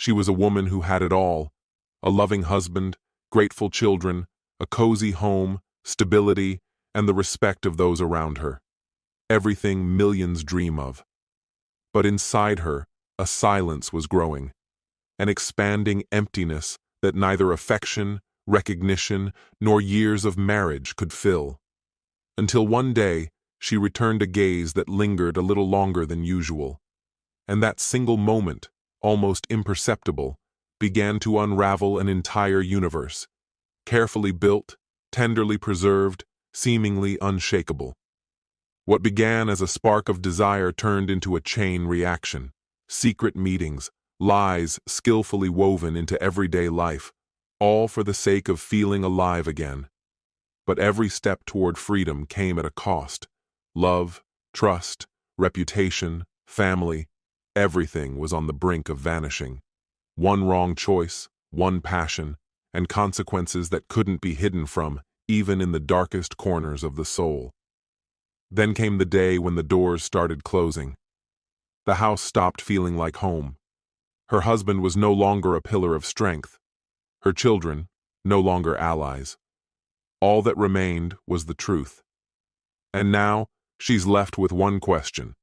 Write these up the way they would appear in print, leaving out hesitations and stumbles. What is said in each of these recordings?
She was a woman who had it all: a loving husband, grateful children, a cozy home, stability, and the respect of those around her. Everything millions dream of. But inside her, a silence was growing, an expanding emptiness that neither affection, recognition, nor years of marriage could fill. Until one day, she returned a gaze that lingered a little longer than usual, and that single moment, almost imperceptible, began to unravel an entire universe, carefully built, tenderly preserved, seemingly unshakable. What began as a spark of desire turned into a chain reaction: secret meetings, lies skillfully woven into everyday life, all for the sake of feeling alive again. But every step toward freedom came at a cost. Love, trust, reputation, family, everything was on the brink of vanishing. One wrong choice, one passion, and consequences that couldn't be hidden from, even in the darkest corners of the soul. Then came the day when the doors started closing. The house stopped feeling like home. Her husband was no longer a pillar of strength. Her children, no longer allies. All that remained was the truth. And now, she's left with one question.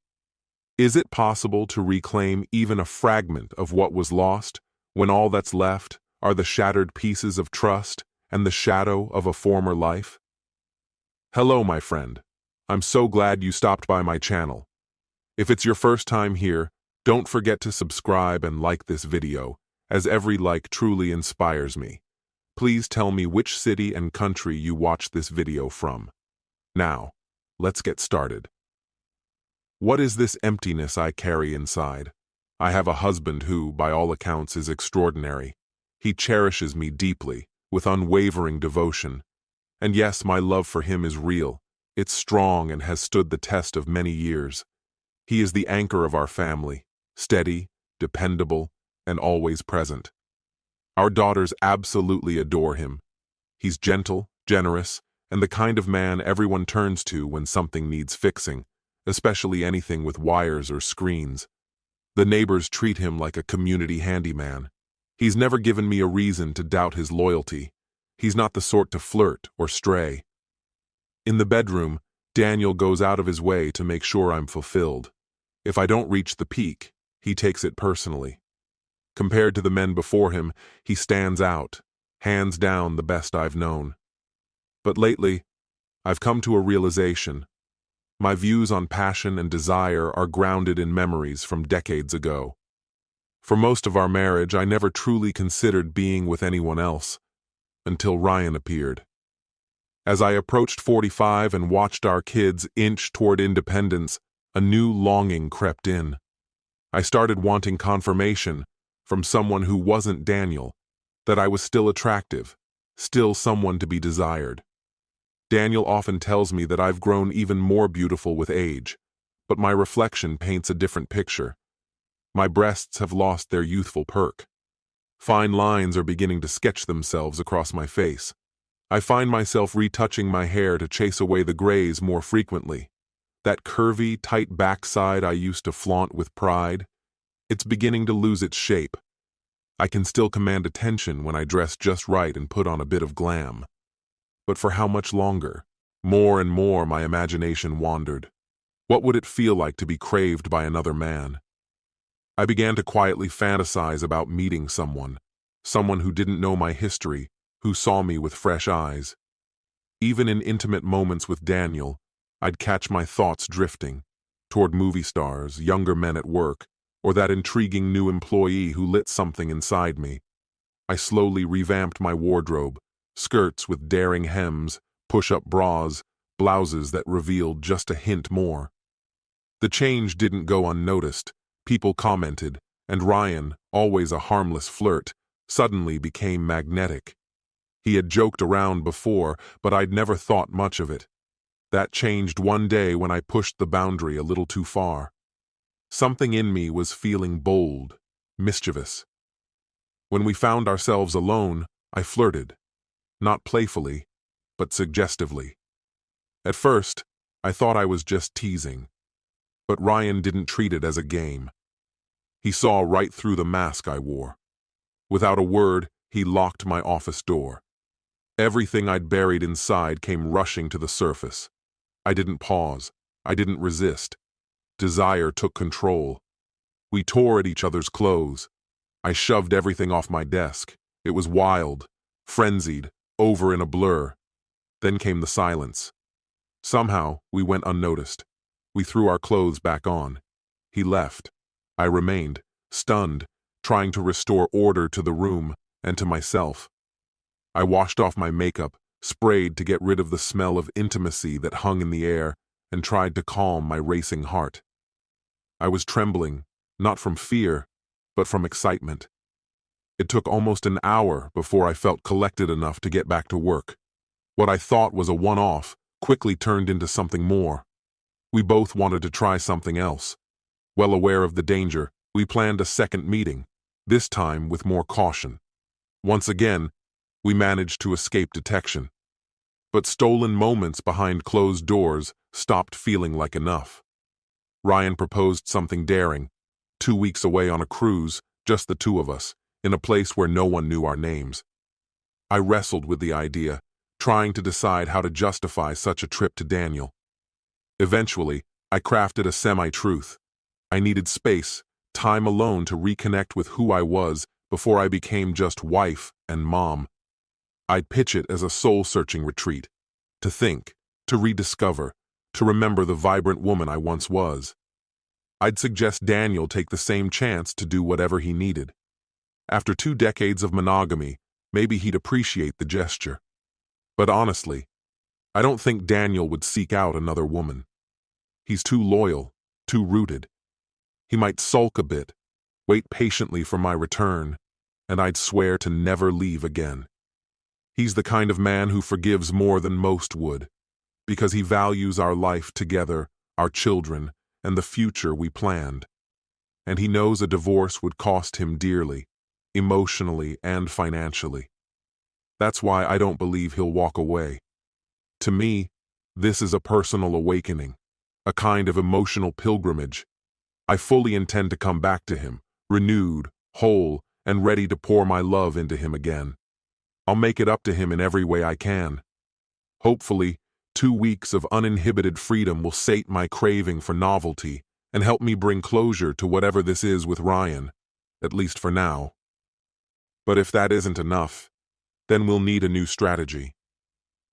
Is it possible to reclaim even a fragment of what was lost, when all that's left are the shattered pieces of trust and the shadow of a former life? Hello, my friend. I'm so glad you stopped by my channel. If it's your first time here, don't forget to subscribe and like this video, as every like truly inspires me. Please tell me which city and country you watched this video from. Now, let's get started. What is this emptiness I carry inside? I have a husband who, by all accounts, is extraordinary. He cherishes me deeply, with unwavering devotion. And yes, my love for him is real. It's strong and has stood the test of many years. He is the anchor of our family, steady, dependable, and always present. Our daughters absolutely adore him. He's gentle, generous, and the kind of man everyone turns to when something needs fixing, especially anything with wires or screens. The neighbors treat him like a community handyman. He's never given me a reason to doubt his loyalty. He's not the sort to flirt or stray. In the bedroom, Daniel goes out of his way to make sure I'm fulfilled. If I don't reach the peak, he takes it personally. Compared to the men before him, he stands out, hands down the best I've known. But lately, I've come to a realization. My views on passion and desire are grounded in memories from decades ago. For most of our marriage, I never truly considered being with anyone else, until Ryan appeared. As I approached 45 and watched our kids inch toward independence, a new longing crept in. I started wanting confirmation from someone who wasn't Daniel, that I was still attractive, still someone to be desired. Daniel often tells me that I've grown even more beautiful with age, but my reflection paints a different picture. My breasts have lost their youthful perk. Fine lines are beginning to sketch themselves across my face. I find myself retouching my hair to chase away the grays more frequently. That curvy, tight backside I used to flaunt with pride, it's beginning to lose its shape. I can still command attention when I dress just right and put on a bit of glam. But for how much longer? More and more my imagination wandered. What would it feel like to be craved by another man? I began to quietly fantasize about meeting someone who didn't know my history, who saw me with fresh eyes. Even in intimate moments with Daniel, I'd catch my thoughts drifting toward movie stars, younger men at work, or that intriguing new employee who lit something inside me. I slowly revamped my wardrobe, skirts with daring hems, push-up bras, blouses that revealed just a hint more. The change didn't go unnoticed. People commented, and Ryan, always a harmless flirt, suddenly became magnetic. He had joked around before, but I'd never thought much of it. That changed one day when I pushed the boundary a little too far. Something in me was feeling bold, mischievous. When we found ourselves alone, I flirted. Not playfully, but suggestively. At first, I thought I was just teasing. But Ryan didn't treat it as a game. He saw right through the mask I wore. Without a word, he locked my office door. Everything I'd buried inside came rushing to the surface. I didn't pause. I didn't resist. Desire took control. We tore at each other's clothes. I shoved everything off my desk. It was wild, frenzied, over in a blur. Then came the silence. Somehow, we went unnoticed. We threw our clothes back on. He left. I remained, stunned, trying to restore order to the room and to myself. I washed off my makeup, sprayed to get rid of the smell of intimacy that hung in the air, and tried to calm my racing heart. I was trembling, not from fear, but from excitement. It took almost an hour before I felt collected enough to get back to work. What I thought was a one-off quickly turned into something more. We both wanted to try something else. Well aware of the danger, we planned a second meeting, this time with more caution. Once again, we managed to escape detection. But stolen moments behind closed doors stopped feeling like enough. Ryan proposed something daring. 2 weeks away on a cruise, just the two of us, in a place where no one knew our names. I wrestled with the idea, trying to decide how to justify such a trip to Daniel. Eventually, I crafted a semi-truth. I needed space, time alone to reconnect with who I was before I became just wife and mom. I'd pitch it as a soul-searching retreat, to think, to rediscover, to remember the vibrant woman I once was. I'd suggest Daniel take the same chance to do whatever he needed. After 2 decades of monogamy, maybe he'd appreciate the gesture. But honestly, I don't think Daniel would seek out another woman. He's too loyal, too rooted. He might sulk a bit, wait patiently for my return, and I'd swear to never leave again. He's the kind of man who forgives more than most would, because he values our life together, our children, and the future we planned. And he knows a divorce would cost him dearly, emotionally and financially. That's why I don't believe he'll walk away. To me, this is a personal awakening, a kind of emotional pilgrimage. I fully intend to come back to him, renewed, whole, and ready to pour my love into him again. I'll make it up to him in every way I can. Hopefully, 2 weeks of uninhibited freedom will sate my craving for novelty and help me bring closure to whatever this is with Ryan, at least for now. But if that isn't enough, then we'll need a new strategy.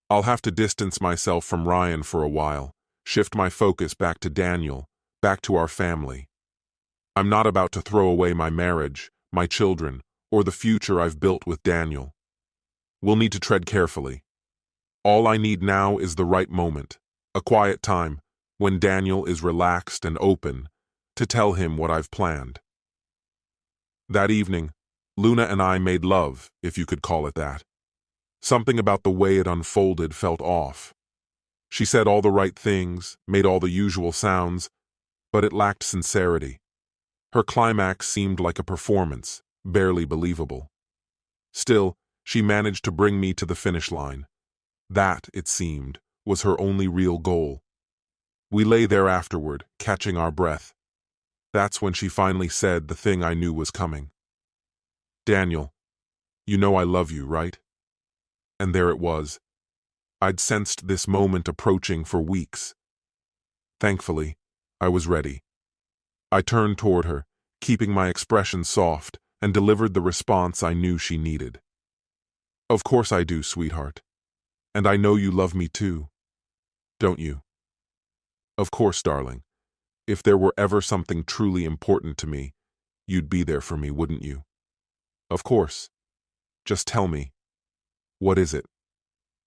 I'll have to distance myself from Ryan for a while, shift my focus back to Daniel, back to our family. I'm not about to throw away my marriage, my children, or the future I've built with Daniel. We'll need to tread carefully. All I need now is the right moment, a quiet time, when Daniel is relaxed and open, to tell him what I've planned. That evening, Luna and I made love, if you could call it that. Something about the way it unfolded felt off. She said all the right things, made all the usual sounds, but it lacked sincerity. Her climax seemed like a performance, barely believable. Still, she managed to bring me to the finish line. That, it seemed, was her only real goal. We lay there afterward, catching our breath. That's when she finally said the thing I knew was coming. "Daniel, you know I love you, right?" And there it was. I'd sensed this moment approaching for weeks. Thankfully, I was ready. I turned toward her, keeping my expression soft, and delivered the response I knew she needed. "Of course I do, sweetheart. And I know you love me too. Don't you?" "Of course, darling. If there were ever something truly important to me, you'd be there for me, wouldn't you?" "Of course. Just tell me. What is it?"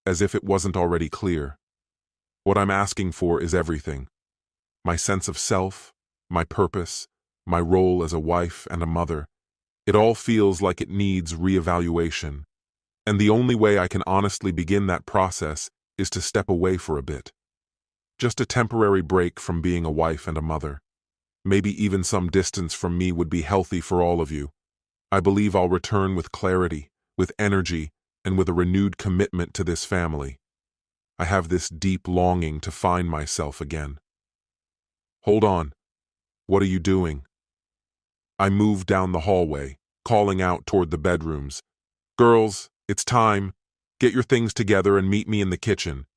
As if it wasn't already clear. What I'm asking for is everything. My sense of self, my purpose, my role as a wife and a mother. It all feels like it needs reevaluation. And the only way I can honestly begin that process is to step away for a bit. Just a temporary break from being a wife and a mother. Maybe even some distance from me would be healthy for all of you. I believe I'll return with clarity, with energy, and with a renewed commitment to this family. I have this deep longing to find myself again. "Hold on. What are you doing?" I moved down the hallway, calling out toward the bedrooms. "Girls, it's time. Get your things together and meet me in the kitchen."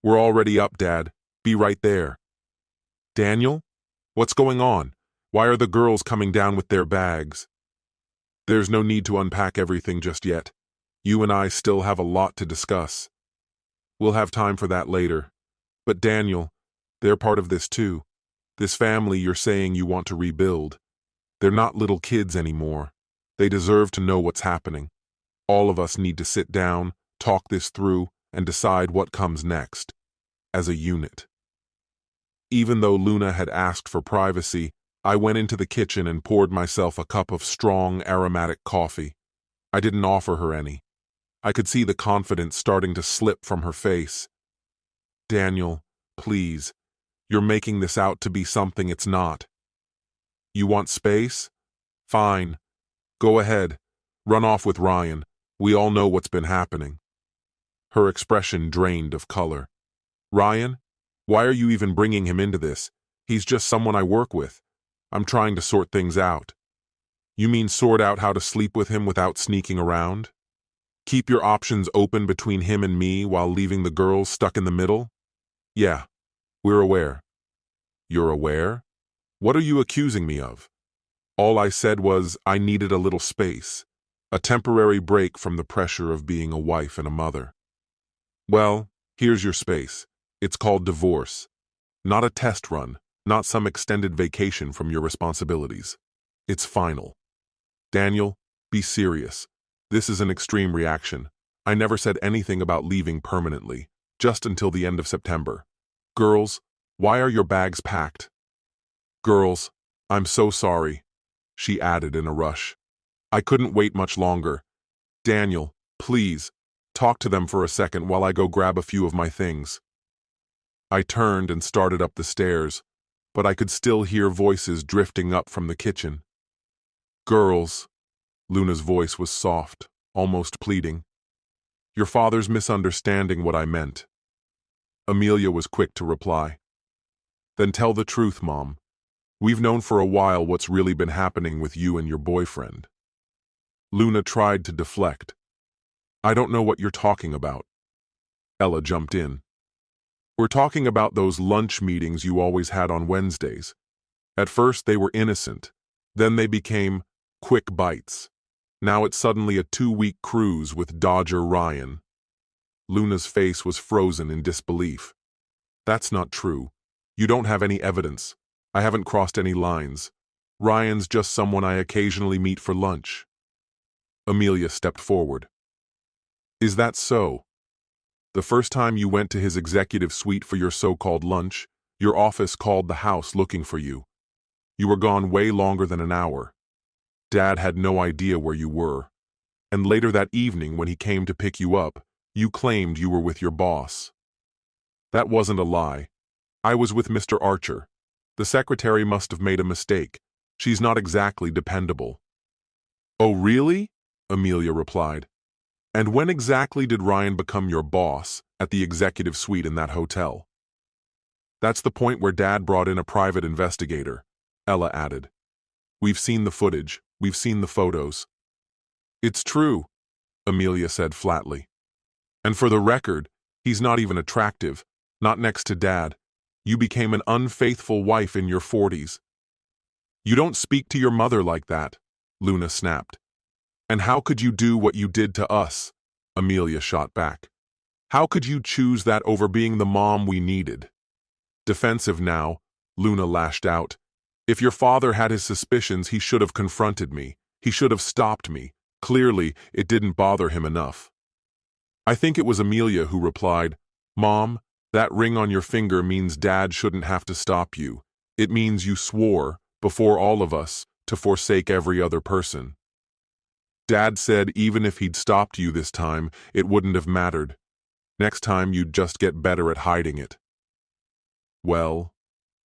"We're already up, Dad. Be right there." "Daniel? What's going on? Why are the girls coming down with their bags?" "There's no need to unpack everything just yet. You and I still have a lot to discuss. We'll have time for that later. But Daniel, they're part of this too. This family you're saying you want to rebuild. They're not little kids anymore. They deserve to know what's happening. All of us need to sit down, talk this through, and decide what comes next. As a unit." Even though Luna had asked for privacy, I went into the kitchen and poured myself a cup of strong, aromatic coffee. I didn't offer her any. I could see the confidence starting to slip from her face. "Daniel, please. You're making this out to be something it's not. You want space? Fine. Go ahead. Run off with Ryan. We all know what's been happening." Her expression drained of color. "Ryan? Why are you even bringing him into this? He's just someone I work with. I'm trying to sort things out." "You mean sort out how to sleep with him without sneaking around? Keep your options open between him and me while leaving the girls stuck in the middle?" "Yeah, we're aware." "You're aware? What are you accusing me of?" "All I said was I needed a little space, a temporary break from the pressure of being a wife and a mother." "Well, here's your space. It's called divorce. Not a test run, not some extended vacation from your responsibilities. It's final. Daniel, be serious. This is an extreme reaction. I never said anything about leaving permanently, just until the end of September. Girls, why are your bags packed?" "Girls, I'm so sorry," she added in a rush. "I couldn't wait much longer. Daniel, please, talk to them for a second while I go grab a few of my things." I turned and started up the stairs, but I could still hear voices drifting up from the kitchen. "Girls," Luna's voice was soft, almost pleading. "Your father's misunderstanding what I meant." Amelia was quick to reply. "Then tell the truth, Mom. We've known for a while what's really been happening with you and your boyfriend." Luna tried to deflect. "I don't know what you're talking about." Ella jumped in. "We're talking about those lunch meetings you always had on Wednesdays. At first they were innocent. Then they became quick bites. Now it's suddenly a 2-week cruise with Dodger Ryan." Luna's face was frozen in disbelief. "That's not true. You don't have any evidence. I haven't crossed any lines. Ryan's just someone I occasionally meet for lunch." Amelia stepped forward. "Is that so? The first time you went to his executive suite for your so-called lunch, your office called the house looking for you. You were gone way longer than an hour. Dad had no idea where you were. And later that evening when he came to pick you up, you claimed you were with your boss." "That wasn't a lie. I was with Mr. Archer. The secretary must have made a mistake. She's not exactly dependable." "Oh, really?" Amelia replied. "And when exactly did Ryan become your boss at the executive suite in that hotel?" "That's the point where Dad brought in a private investigator," Ella added. "We've seen the footage. We've seen the photos." "It's true," Amelia said flatly. "And for the record, he's not even attractive, not next to Dad. You became an unfaithful wife in your 40s. "You don't speak to your mother like that," Luna snapped. "And how could you do what you did to us?" Amelia shot back. "How could you choose that over being the mom we needed?" Defensive now, Luna lashed out. "If your father had his suspicions, he should have confronted me. He should have stopped me. Clearly, it didn't bother him enough." I think it was Amelia who replied, "Mom, that ring on your finger means Dad shouldn't have to stop you. It means you swore, before all of us, to forsake every other person. Dad said even if he'd stopped you this time, it wouldn't have mattered. Next time you'd just get better at hiding it." "Well,"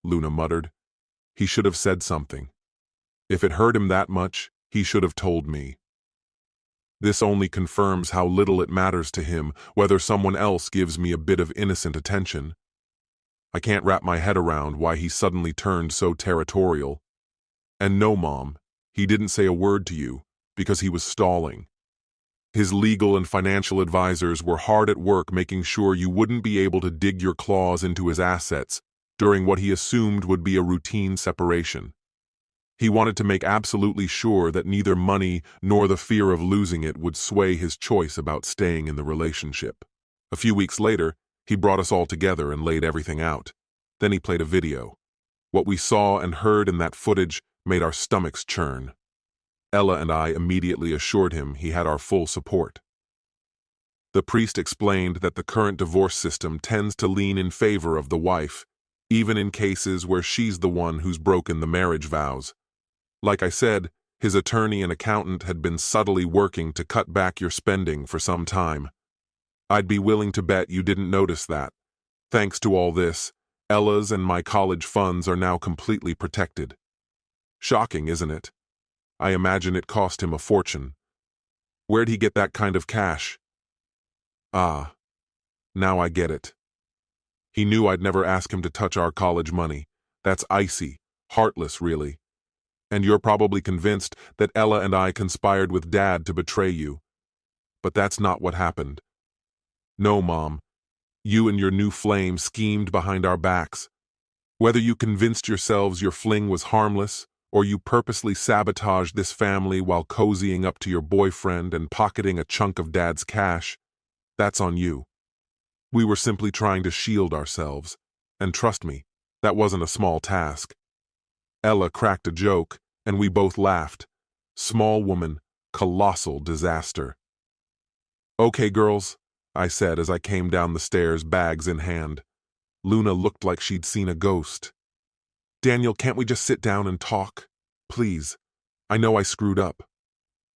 Luna muttered, "he should have said something. If it hurt him that much, he should have told me. This only confirms how little it matters to him whether someone else gives me a bit of innocent attention. I can't wrap my head around why he suddenly turned so territorial. And no, Mom, he didn't say a word to you. because he was stalling. His legal and financial advisors were hard at work making sure you wouldn't be able to dig your claws into his assets during what he assumed would be a routine separation. He wanted to make absolutely sure that neither money nor the fear of losing it would sway his choice about staying in the relationship. A few weeks later, he brought us all together and laid everything out. Then he played a video. What we saw and heard in that footage made our stomachs churn. Ella and I immediately assured him he had our full support. The priest explained that the current divorce system tends to lean in favor of the wife, even in cases where she's the one who's broken the marriage vows. Like I said, his attorney and accountant had been subtly working to cut back your spending for some time. I'd be willing to bet you didn't notice that. Thanks to all this, Ella's and my college funds are now completely protected. Shocking, isn't it? I imagine it cost him a fortune. Where'd he get that kind of cash? Ah, now I get it. He knew I'd never ask him to touch our college money. That's icy, heartless, really. And you're probably convinced that Ella and I conspired with Dad to betray you. But that's not what happened. No, Mom. You and your new flame schemed behind our backs. Whether you convinced yourselves your fling was harmless, or you purposely sabotaged this family while cozying up to your boyfriend and pocketing a chunk of Dad's cash, that's on you. We were simply trying to shield ourselves, and trust me, that wasn't a small task. Ella cracked a joke, and we both laughed. Small woman, colossal disaster. Okay, girls, I said as I came down the stairs, bags in hand. Luna looked like she'd seen a ghost. Daniel, can't we just sit down and talk? Please. I know I screwed up.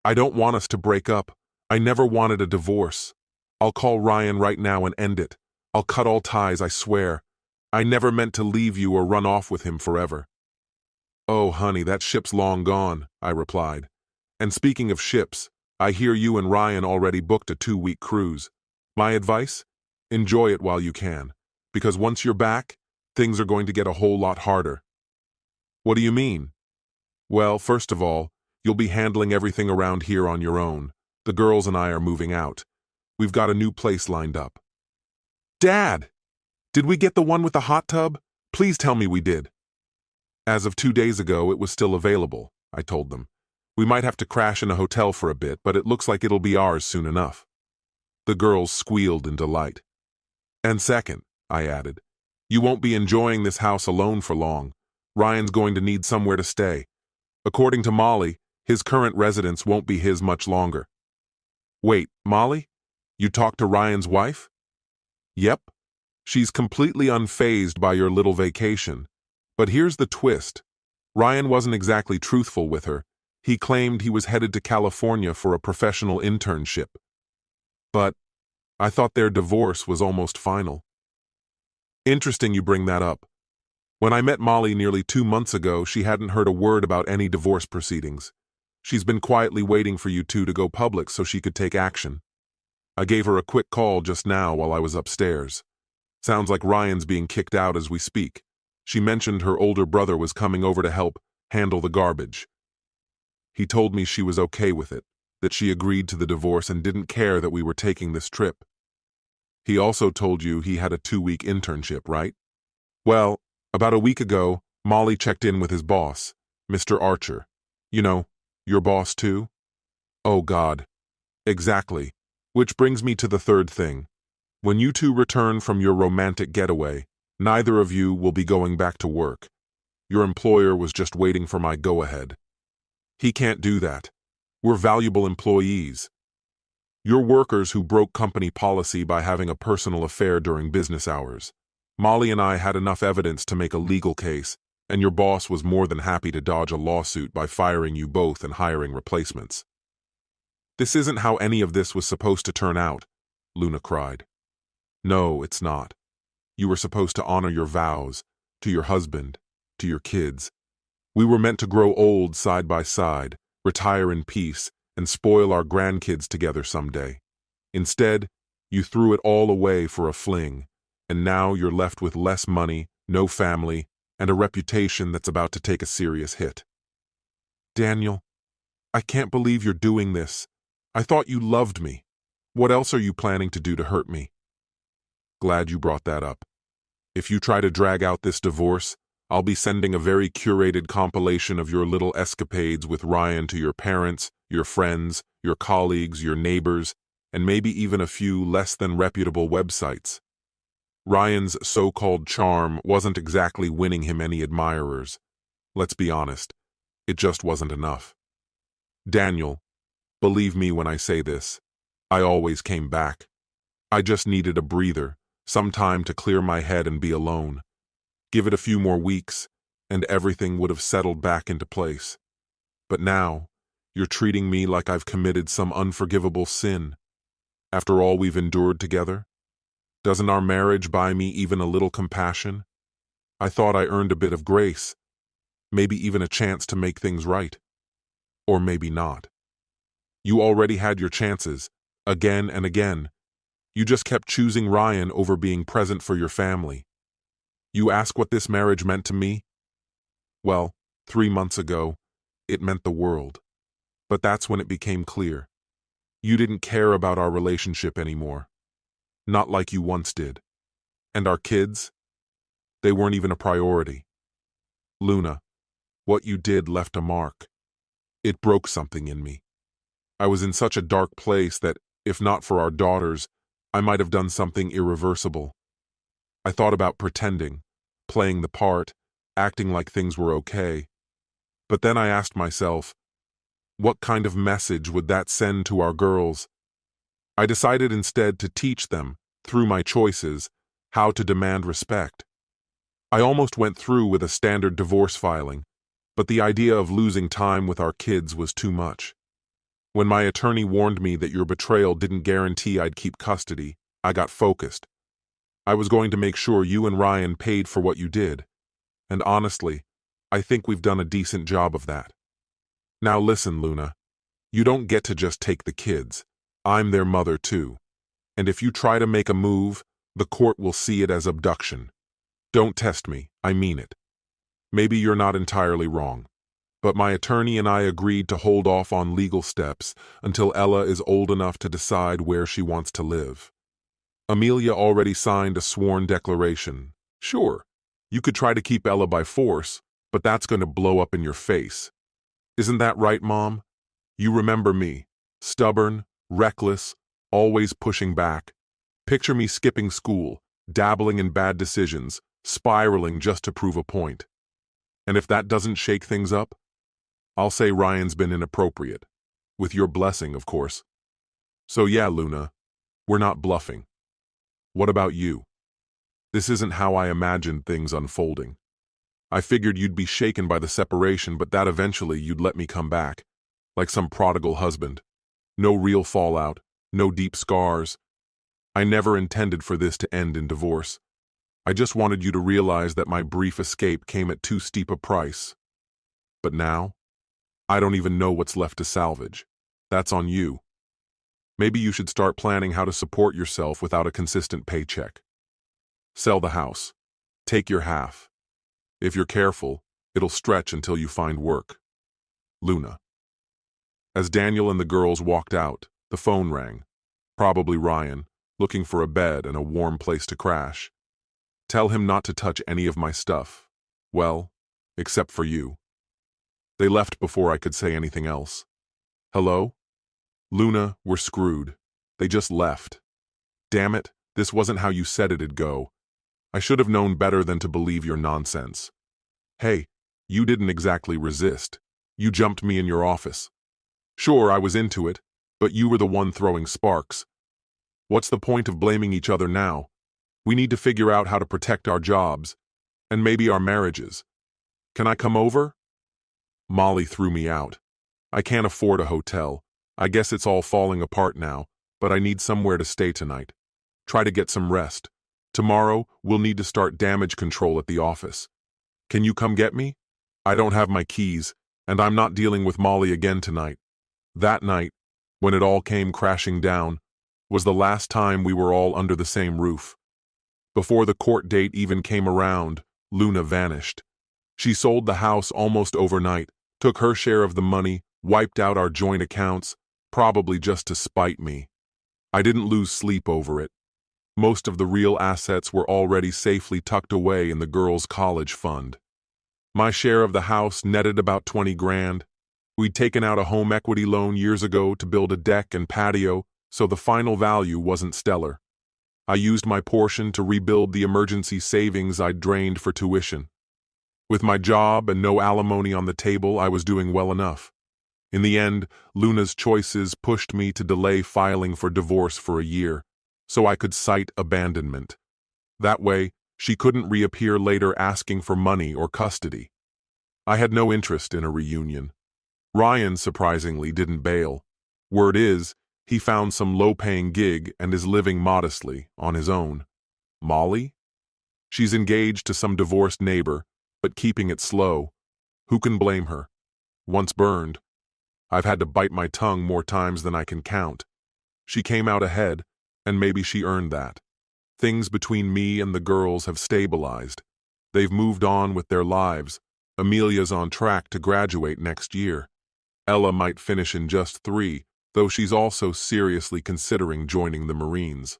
I don't want us to break up. I never wanted a divorce. I'll call Ryan right now and end it. I'll cut all ties, I swear. I never meant to leave you or run off with him forever. Oh, honey, that ship's long gone, I replied. And speaking of ships, I hear you and Ryan already booked a 2-week cruise. My advice? Enjoy it while you can, because once you're back, things are going to get a whole lot harder. What do you mean? Well, first of all, you'll be handling everything around here on your own. The girls and I are moving out. We've got a new place lined up. Dad! Did we get the one with the hot tub? Please tell me we did. As of 2 days ago, it was still available, I told them. We might have to crash in a hotel for a bit, but it looks like it'll be ours soon enough. The girls squealed in delight. And second, I added, you won't be enjoying this house alone for long. Ryan's going to need somewhere to stay. According to Molly, his current residence won't be his much longer. Wait, Molly? You talked to Ryan's wife? Yep. She's completely unfazed by your little vacation. But here's the twist. Ryan wasn't exactly truthful with her. He claimed he was headed to California for a professional internship. But I thought their divorce was almost final. Interesting you bring that up. When I met Molly nearly 2 months ago, she hadn't heard a word about any divorce proceedings. She's been quietly waiting for you two to go public so she could take action. I gave her a quick call just now while I was upstairs. Sounds like Ryan's being kicked out as we speak. She mentioned her older brother was coming over to help handle the garbage. He told me she was okay with it, that she agreed to the divorce and didn't care that we were taking this trip. He also told you he had a 2-week internship, right? Well, about a week ago, Molly checked in with his boss, Mr. Archer. You know, your boss too? Oh God. Exactly. Which brings me to the third thing. When you two return from your romantic getaway, neither of you will be going back to work. Your employer was just waiting for my go-ahead. He can't do that. We're valuable employees. You're workers who broke company policy by having a personal affair during business hours. Molly and I had enough evidence to make a legal case, and your boss was more than happy to dodge a lawsuit by firing you both and hiring replacements. This isn't how any of this was supposed to turn out, Luna cried. No, it's not. You were supposed to honor your vows, to your husband, to your kids. We were meant to grow old side by side, retire in peace, and spoil our grandkids together someday. Instead, you threw it all away for a fling, and now you're left with less money, no family, and a reputation that's about to take a serious hit. Daniel, I can't believe you're doing this. I thought you loved me. What else are you planning to do to hurt me? Glad you brought that up. If you try to drag out this divorce, I'll be sending a very curated compilation of your little escapades with Ryan to your parents, your friends, your colleagues, your neighbors, and maybe even a few less than reputable websites. Ryan's so-called charm wasn't exactly winning him any admirers. Let's be honest, it just wasn't enough. Daniel, believe me when I say this, I always came back. I just needed a breather, some time to clear my head and be alone. Give it a few more weeks, and everything would have settled back into place. But now, you're treating me like I've committed some unforgivable sin. After all we've endured together? Doesn't our marriage buy me even a little compassion? I thought I earned a bit of grace, maybe even a chance to make things right. Or maybe not. You already had your chances, again and again. You just kept choosing Ryan over being present for your family. You ask what this marriage meant to me? Well, 3 months ago, it meant the world. But that's when it became clear. You didn't care about our relationship anymore. Not like you once did. And our kids? They weren't even a priority. Luna, what you did left a mark. It broke something in me. I was in such a dark place that, if not for our daughters, I might have done something irreversible. I thought about pretending, playing the part, acting like things were okay. But then I asked myself, what kind of message would that send to our girls? I decided instead to teach them, through my choices, how to demand respect. I almost went through with a standard divorce filing, but the idea of losing time with our kids was too much. When my attorney warned me that your betrayal didn't guarantee I'd keep custody, I got focused. I was going to make sure you and Ryan paid for what you did. And honestly, I think we've done a decent job of that. Now listen, Luna. You don't get to just take the kids. I'm their mother too. And if you try to make a move, the court will see it as abduction. Don't test me, I mean it. Maybe you're not entirely wrong. But my attorney and I agreed to hold off on legal steps until Ella is old enough to decide where she wants to live. Amelia already signed a sworn declaration. Sure, you could try to keep Ella by force, but that's going to blow up in your face. Isn't that right, Mom? You remember me, stubborn, reckless, always pushing back. Picture me skipping school, dabbling in bad decisions, spiraling just to prove a point. And if that doesn't shake things up, I'll say Ryan's been inappropriate. With your blessing, of course. So yeah, Luna, we're not bluffing. What about you? This isn't how I imagined things unfolding. I figured you'd be shaken by the separation, but that eventually you'd let me come back, like some prodigal husband. No real fallout, no deep scars. I never intended for this to end in divorce. I just wanted you to realize that my brief escape came at too steep a price. But now, I don't even know what's left to salvage. That's on you. Maybe you should start planning how to support yourself without a consistent paycheck. Sell the house. Take your half. If you're careful, it'll stretch until you find work. Luna. As Daniel and the girls walked out, the phone rang. Probably Ryan, looking for a bed and a warm place to crash. Tell him not to touch any of my stuff. Well, except for you. They left before I could say anything else. Hello? Luna, we're screwed. They just left. Damn it, this wasn't how you said it'd go. I should have known better than to believe your nonsense. Hey, you didn't exactly resist. You jumped me in your office. Sure, I was into it, but you were the one throwing sparks. What's the point of blaming each other now? We need to figure out how to protect our jobs, and maybe our marriages. Can I come over? Molly threw me out. I can't afford a hotel. I guess it's all falling apart now, but I need somewhere to stay tonight. Try to get some rest. Tomorrow, we'll need to start damage control at the office. Can you come get me? I don't have my keys, and I'm not dealing with Molly again tonight. That night, when it all came crashing down, was the last time we were all under the same roof. Before the court date even came around, Luna vanished. She sold the house almost overnight, took her share of the money, wiped out our joint accounts, probably just to spite me. I didn't lose sleep over it. Most of the real assets were already safely tucked away in the girls' college fund. My share of the house netted about 20 grand. We'd taken out a home equity loan years ago to build a deck and patio, so the final value wasn't stellar. I used my portion to rebuild the emergency savings I'd drained for tuition. With my job and no alimony on the table, I was doing well enough. In the end, Luna's choices pushed me to delay filing for divorce for a year, so I could cite abandonment. That way, she couldn't reappear later asking for money or custody. I had no interest in a reunion. Ryan, surprisingly, didn't bail. Word is, he found some low-paying gig and is living modestly, on his own. Molly? She's engaged to some divorced neighbor, but keeping it slow. Who can blame her? Once burned. I've had to bite my tongue more times than I can count. She came out ahead, and maybe she earned that. Things between me and the girls have stabilized. They've moved on with their lives. Amelia's on track to graduate next year. Ella might finish in just 3, though she's also seriously considering joining the Marines.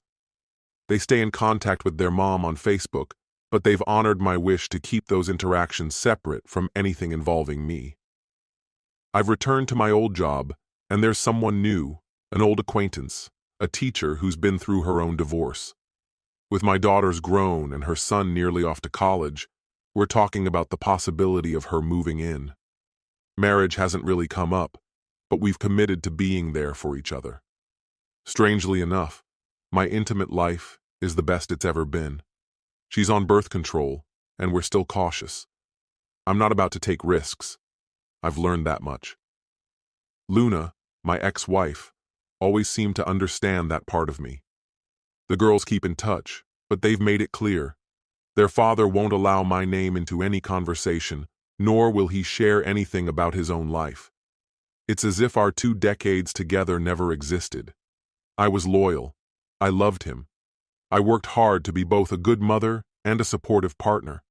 They stay in contact with their mom on Facebook, but they've honored my wish to keep those interactions separate from anything involving me. I've returned to my old job, and there's someone new, an old acquaintance, a teacher who's been through her own divorce. With my daughters grown and her son nearly off to college, we're talking about the possibility of her moving in. Marriage hasn't really come up, but we've committed to being there for each other. Strangely enough, my intimate life is the best it's ever been. She's on birth control, and we're still cautious. I'm not about to take risks. I've learned that much. Luna, my ex-wife, always seemed to understand that part of me. The girls keep in touch, but they've made it clear. Their father won't allow my name into any conversation, nor will he share anything about his own life. It's as if our 2 decades together never existed. I was loyal. I loved him. I worked hard to be both a good mother and a supportive partner.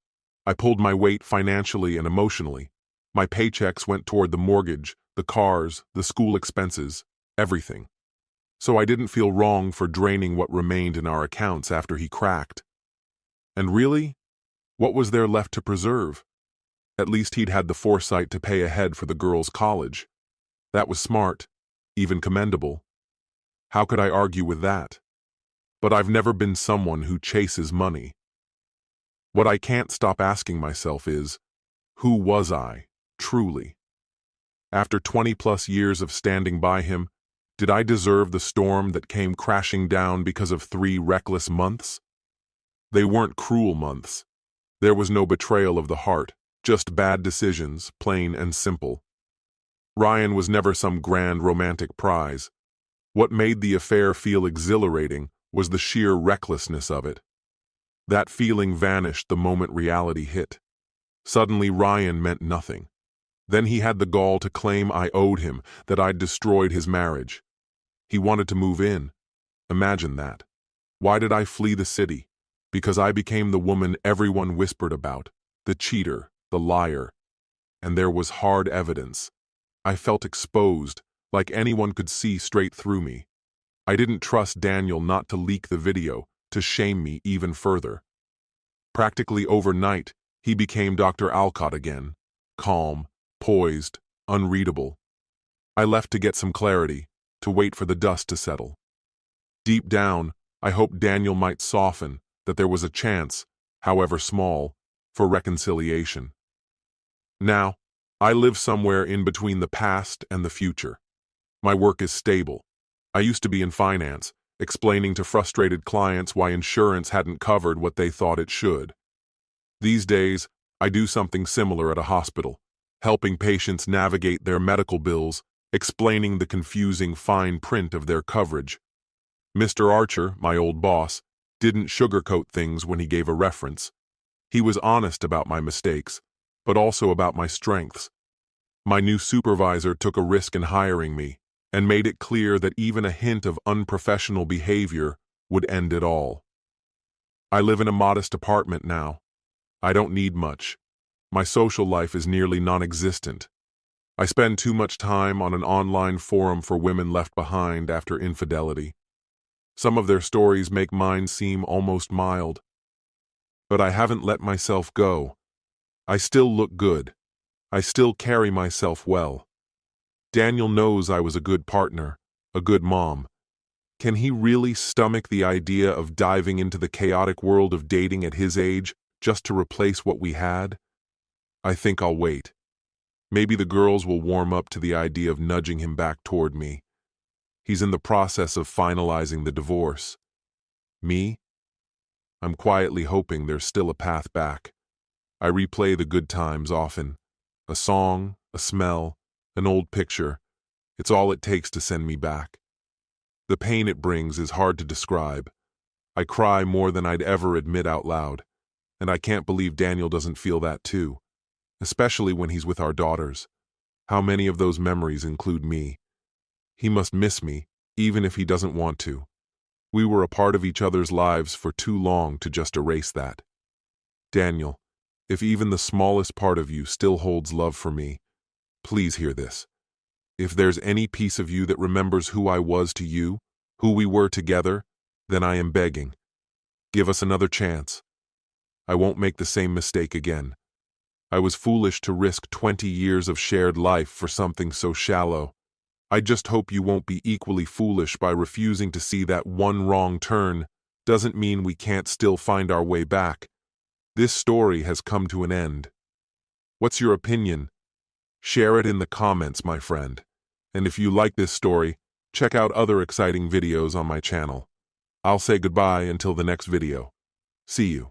I pulled my weight financially and emotionally. My paychecks went toward the mortgage, the cars, the school expenses, everything. So I didn't feel wrong for draining what remained in our accounts after he cracked. And really, what was there left to preserve? At least he'd had the foresight to pay ahead for the girls' college. That was smart, even commendable. How could I argue with that? But I've never been someone who chases money. What I can't stop asking myself is, who was I, truly? After 20-plus years of standing by him, did I deserve the storm that came crashing down because of 3 reckless months? They weren't cruel months. There was no betrayal of the heart, just bad decisions, plain and simple. Ryan was never some grand romantic prize. What made the affair feel exhilarating was the sheer recklessness of it. That feeling vanished the moment reality hit. Suddenly Ryan meant nothing. Then he had the gall to claim I owed him, that I'd destroyed his marriage. He wanted to move in. Imagine that. Why did I flee the city? Because I became the woman everyone whispered about, the cheater, the liar. And there was hard evidence. I felt exposed, like anyone could see straight through me. I didn't trust Daniel not to leak the video, to shame me even further. Practically overnight, he became Dr. Alcott again, calm, poised, unreadable. I left to get some clarity, to wait for the dust to settle. Deep down, I hoped Daniel might soften, that there was a chance, however small, for reconciliation. Now, I live somewhere in between the past and the future. My work is stable. I used to be in finance, explaining to frustrated clients why insurance hadn't covered what they thought it should. These days, I do something similar at a hospital, helping patients navigate their medical bills, explaining the confusing fine print of their coverage. Mr. Archer, my old boss, didn't sugarcoat things when he gave a reference. He was honest about my mistakes, but also about my strengths. My new supervisor took a risk in hiring me and made it clear that even a hint of unprofessional behavior would end it all. I live in a modest apartment now. I don't need much. My social life is nearly non-existent. I spend too much time on an online forum for women left behind after infidelity. Some of their stories make mine seem almost mild. But I haven't let myself go. I still look good. I still carry myself well. Daniel knows I was a good partner, a good mom. Can he really stomach the idea of diving into the chaotic world of dating at his age just to replace what we had? I think I'll wait. Maybe the girls will warm up to the idea of nudging him back toward me. He's in the process of finalizing the divorce. Me? I'm quietly hoping there's still a path back. I replay the good times often. A song, a smell, an old picture. It's all it takes to send me back. The pain it brings is hard to describe. I cry more than I'd ever admit out loud, and I can't believe Daniel doesn't feel that too, especially when he's with our daughters. How many of those memories include me? He must miss me, even if he doesn't want to. We were a part of each other's lives for too long to just erase that. Daniel, if even the smallest part of you still holds love for me, please hear this. If there's any piece of you that remembers who I was to you, who we were together, then I am begging. Give us another chance. I won't make the same mistake again. I was foolish to risk 20 years of shared life for something so shallow. I just hope you won't be equally foolish by refusing to see that one wrong turn doesn't mean we can't still find our way back. This story has come to an end. What's your opinion? Share it in the comments, my friend. And if you like this story, check out other exciting videos on my channel. I'll say goodbye until the next video. See you.